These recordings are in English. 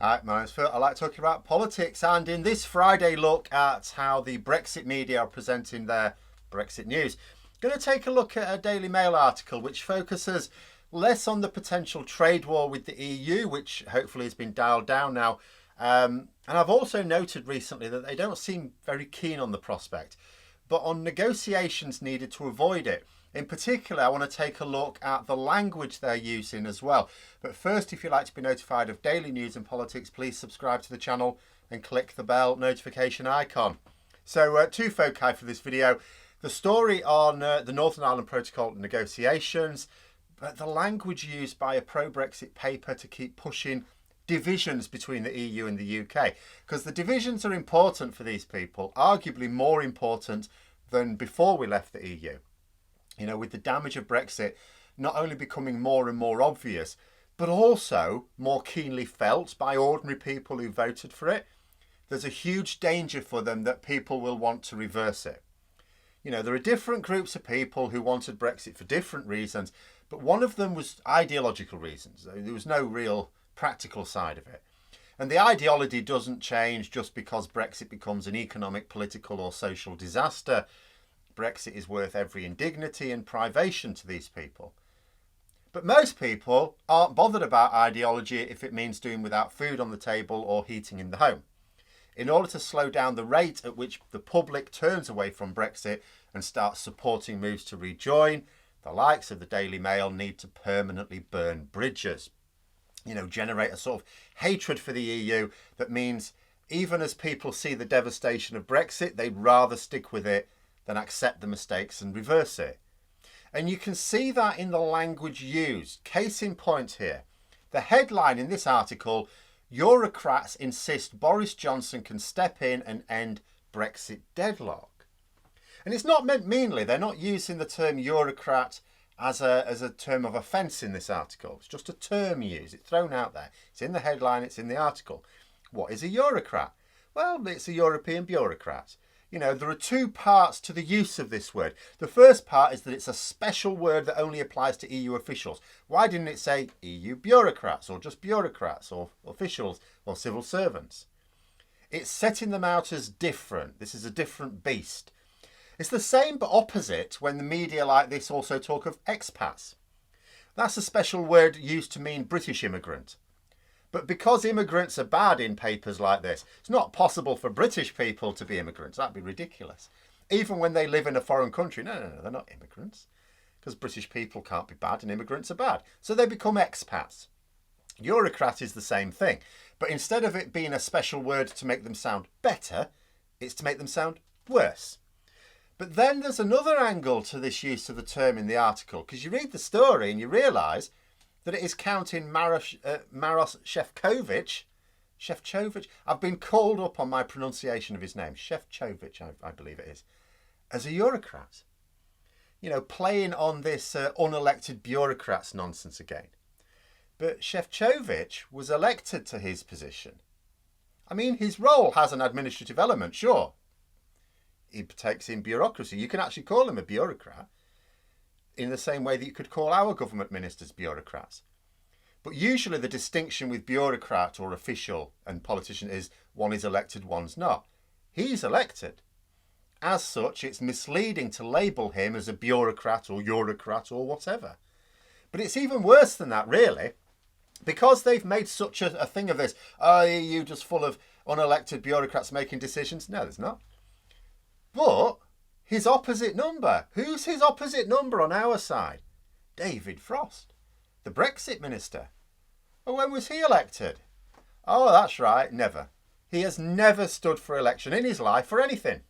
Hi, my name's Phil. I like talking about politics, and in this Friday look at how the Brexit media are presenting their Brexit news, I'm going to take a look at a Daily Mail article which focuses less on the potential trade war with the EU, which hopefully has been dialed down now. And I've also noted recently that they don't seem very keen on the prospect, but on negotiations needed to avoid it. In particular, I want to take a look at the language they're using as well. But first, if you'd like to be notified of daily news and politics, please subscribe to the channel and click the bell notification icon. So two foci for this video. The story on the Northern Ireland Protocol negotiations, but the language used by a pro-Brexit paper to keep pushing divisions between the EU and the UK. Because the divisions are important for these people, arguably more important than before we left the EU. You know, with the damage of Brexit not only becoming more and more obvious, but also more keenly felt by ordinary people who voted for it, there's a huge danger for them that people will want to reverse it. You know, there are different groups of people who wanted Brexit for different reasons, but one of them was ideological reasons. There was no real practical side of it. And the ideology doesn't change just because Brexit becomes an economic, political or social disaster. Brexit is worth every indignity and privation to these people. But most people aren't bothered about ideology if it means doing without food on the table or heating in the home. In order to slow down the rate at which the public turns away from Brexit and starts supporting moves to rejoin, the likes of the Daily Mail need to permanently burn bridges. You know, generate a sort of hatred for the EU that means even as people see the devastation of Brexit, they'd rather stick with it than accept the mistakes and reverse it. And you can see that in the language used. Case in point here. The headline in this article, Eurocrats insist Boris Johnson can step in and end Brexit deadlock. And it's not meant meanly. They're not using the term Eurocrat as a term of offence in this article. It's just a term used. It's thrown out there. It's in the headline. It's in the article. What is a Eurocrat? Well, it's a European bureaucrat. You know, there are two parts to the use of this word. The first part is that it's a special word that only applies to EU officials. Why didn't it say EU bureaucrats or just bureaucrats or officials or civil servants? It's setting them out as different. This is a different beast. It's the same but opposite when the media like this also talk of expats. That's a special word used to mean British immigrant. But because immigrants are bad in papers like this, it's not possible for British people to be immigrants. That'd be ridiculous. Even when they live in a foreign country. No, they're not immigrants. Because British people can't be bad and immigrants are bad. So they become expats. Eurocrat is the same thing. But instead of it being a special word to make them sound better, it's to make them sound worse. But then there's another angle to this use of the term in the article. Because you read the story and you realise that it is counting Maros Šefčovič. I've been called up on my pronunciation of his name. Šefčovič, I believe it is. As a Eurocrat. You know, playing on this unelected bureaucrats nonsense again. But Šefčovič was elected to his position. I mean, his role has an administrative element, sure. He partakes in bureaucracy. You can actually call him a bureaucrat, in the same way that you could call our government ministers bureaucrats. But usually the distinction with bureaucrat or official and politician is one is elected, one's not. He's elected. As such, it's misleading to label him as a bureaucrat or Eurocrat or whatever. But it's even worse than that, really, because they've made such a thing of this. Oh, EU just full of unelected bureaucrats making decisions. No, there's not. But his opposite number. Who's his opposite number on our side? David Frost, the Brexit minister. Well, when was he elected? Oh, that's right, never. He has never stood for election in his life for anything.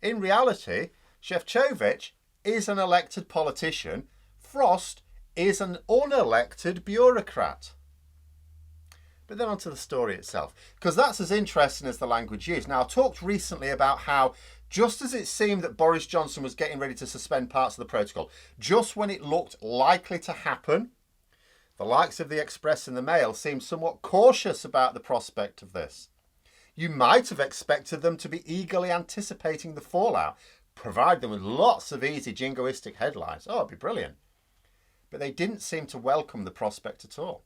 In reality, Šefčovič is an elected politician. Frost is an unelected bureaucrat. But then onto the story itself, because that's as interesting as the language used. Now, I talked recently about how just as it seemed that Boris Johnson was getting ready to suspend parts of the protocol, just when it looked likely to happen, the likes of the Express and the Mail seemed somewhat cautious about the prospect of this. You might have expected them to be eagerly anticipating the fallout, provide them with lots of easy jingoistic headlines. Oh, it'd be brilliant. But they didn't seem to welcome the prospect at all.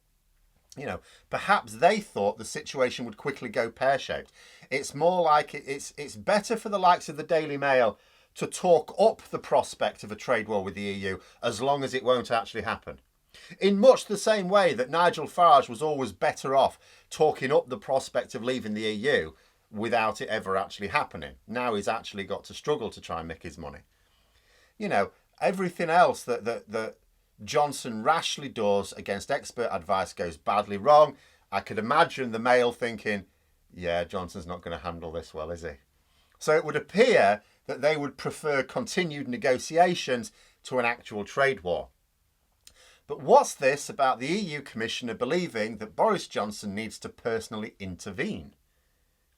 Perhaps they thought the situation would quickly go pear-shaped. It's more like it's better for the likes of the Daily Mail to talk up the prospect of a trade war with the EU as long as it won't actually happen. In much the same way that Nigel Farage was always better off talking up the prospect of leaving the EU without it ever actually happening. Now he's actually got to struggle to try and make his money. Everything else that Johnson rashly does against expert advice goes badly wrong. I could imagine the Mail thinking, yeah, Johnson's not going to handle this well, is he? So it would appear that they would prefer continued negotiations to an actual trade war. But what's this about the EU Commissioner believing that Boris Johnson needs to personally intervene?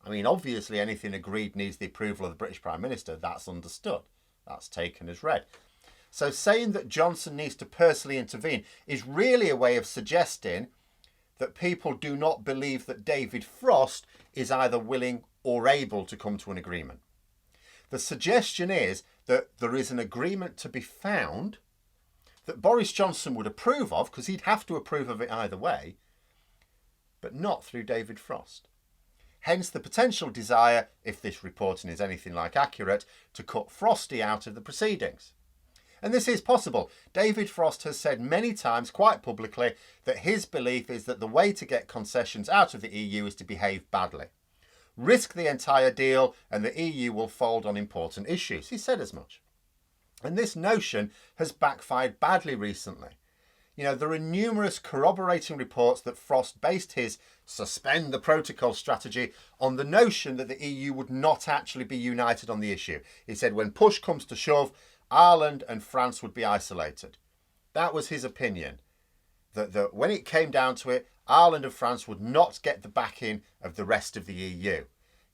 I mean, obviously anything agreed needs the approval of the British Prime Minister. That's understood. That's taken as read. So saying that Johnson needs to personally intervene is really a way of suggesting that people do not believe that David Frost is either willing or able to come to an agreement. The suggestion is that there is an agreement to be found that Boris Johnson would approve of, because he'd have to approve of it either way, but not through David Frost. Hence the potential desire, if this reporting is anything like accurate, to cut Frosty out of the proceedings. And this is possible. David Frost has said many times, quite publicly, that his belief is that the way to get concessions out of the EU is to behave badly. Risk the entire deal and the EU will fold on important issues. He said as much. And this notion has backfired badly recently. There are numerous corroborating reports that Frost based his suspend the protocol strategy on the notion that the EU would not actually be united on the issue. He said when push comes to shove, Ireland and France would be isolated. That was his opinion. That when it came down to it, Ireland and France would not get the backing of the rest of the EU.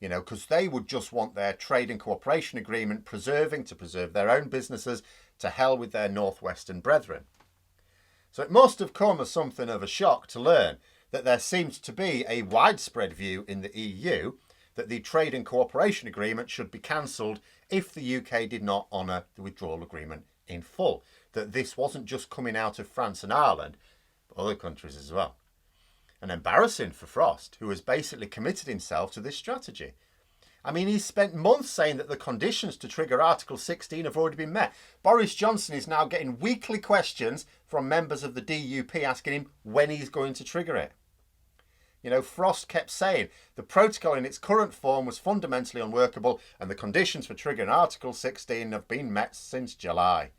Because they would just want their trade and cooperation agreement to preserve their own businesses, to hell with their northwestern brethren. So it must have come as something of a shock to learn that there seems to be a widespread view in the EU that the trade and cooperation agreement should be cancelled if the UK did not honour the withdrawal agreement in full. That this wasn't just coming out of France and Ireland, but other countries as well. And embarrassing for Frost, who has basically committed himself to this strategy. I mean, he's spent months saying that the conditions to trigger Article 16 have already been met. Boris Johnson is now getting weekly questions from members of the DUP asking him when he's going to trigger it. Frost kept saying the protocol in its current form was fundamentally unworkable and the conditions for triggering Article 16 have been met since July.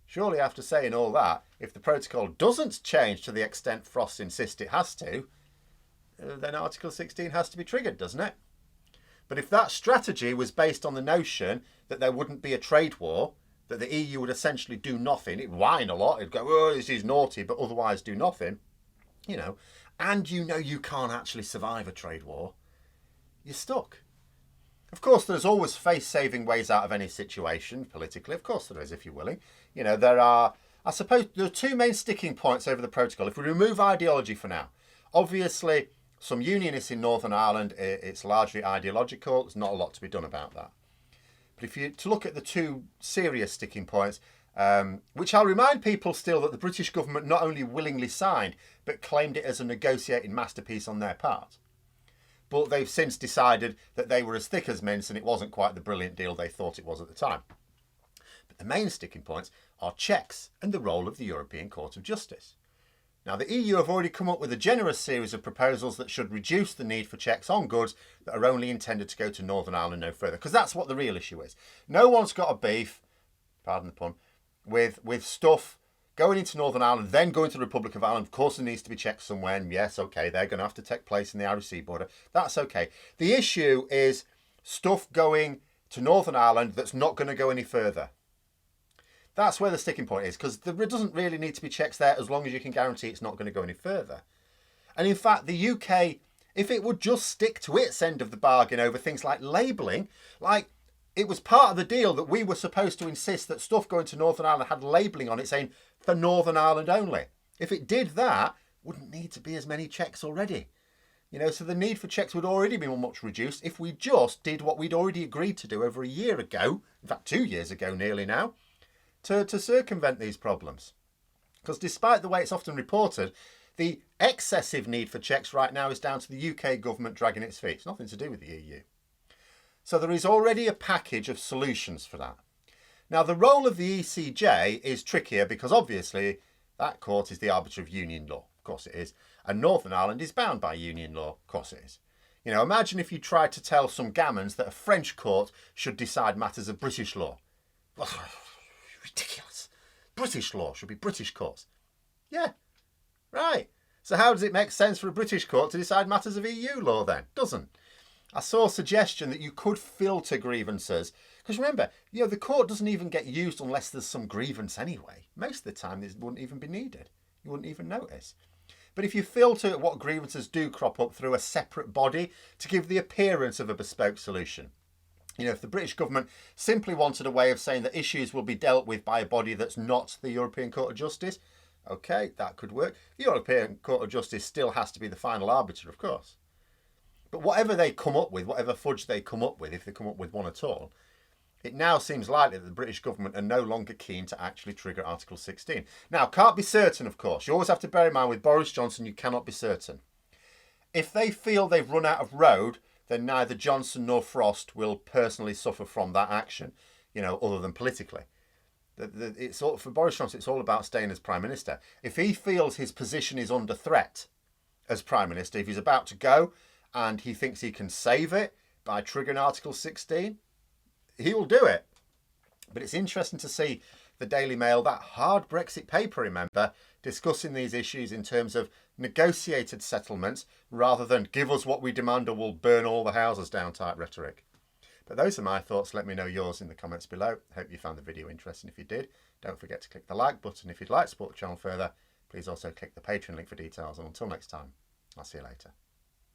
Surely after saying all that, if the protocol doesn't change to the extent Frost insists it has to, then Article 16 has to be triggered, doesn't it? But if that strategy was based on the notion that there wouldn't be a trade war, that the EU would essentially do nothing, it'd whine a lot, it'd go, oh, this is naughty, but otherwise do nothing, and you can't actually survive a trade war, you're stuck. Of course, there's always face-saving ways out of any situation, politically. Of course there is, if you're willing. There are two main sticking points over the protocol. If we remove ideology for now, obviously, some unionists in Northern Ireland, it's largely ideological. There's not a lot to be done about that. But if you to look at the two serious sticking points, which I'll remind people still that the British government not only willingly signed, but claimed it as a negotiating masterpiece on their part. But they've since decided that they were as thick as mince and it wasn't quite the brilliant deal they thought it was at the time. But the main sticking points are checks and the role of the European Court of Justice. Now, the EU have already come up with a generous series of proposals that should reduce the need for checks on goods that are only intended to go to Northern Ireland no further, because that's what the real issue is. No one's got a beef, pardon the pun, with stuff going into Northern Ireland, then going to the Republic of Ireland. Of course, there needs to be checks somewhere, and yes, okay, they're going to have to take place in the Irish Sea border. That's okay. The issue is stuff going to Northern Ireland that's not going to go any further. That's where the sticking point is, because there doesn't really need to be checks there as long as you can guarantee it's not going to go any further. And in fact, the UK, if it would just stick to its end of the bargain over things like labelling, like it was part of the deal that we were supposed to insist that stuff going to Northern Ireland had labelling on it saying for Northern Ireland only. If it did that, wouldn't need to be as many checks already. So the need for checks would already be much reduced if we just did what we'd already agreed to do over a year ago, in fact 2 years ago nearly now, to circumvent these problems. Because despite the way it's often reported, The excessive need for checks right now is down to the UK government dragging its feet. It's nothing to do with the EU. So there is already a package of solutions for that. Now, the role of the ECJ is trickier because obviously that court is the arbiter of union law. Of course it is. And Northern Ireland is bound by union law. Of course it is. You know, imagine if you tried to tell some gammons that a French court should decide matters of British law. Ridiculous. British law should be British courts. Yeah, right. So how does it make sense for a British court to decide matters of EU law then? Doesn't. I saw a suggestion that you could filter grievances. Because remember, you know, the court doesn't even get used unless there's some grievance anyway. Most of the time, this wouldn't even be needed. You wouldn't even notice. But if you filter what grievances do crop up through a separate body to give the appearance of a bespoke solution. You know, if the British government simply wanted a way of saying that issues will be dealt with by a body that's not the European Court of Justice, okay, that could work. The European Court of Justice still has to be the final arbiter, of course. But whatever they come up with, whatever fudge they come up with, if they come up with one at all, it now seems likely that the British government are no longer keen to actually trigger Article 16. Now, can't be certain, of course. You always have to bear in mind with Boris Johnson, you cannot be certain. If they feel they've run out of road, then neither Johnson nor Frost will personally suffer from that action, you know, other than politically. It's all, for Boris Johnson, it's all about staying as Prime Minister. If he feels his position is under threat as Prime Minister, if he's about to go and he thinks he can save it by triggering Article 16, he will do it. But it's interesting to see the Daily Mail, that hard Brexit paper, remember, discussing these issues in terms of negotiated settlements rather than give us what we demand or we'll burn all the houses down type rhetoric. But those are my thoughts. Let me know yours in the comments below. Hope you found the video interesting. If you did, don't forget to click the like button. If you'd like to support the channel further, please also click the Patreon link for details. And until next time, I'll see you later.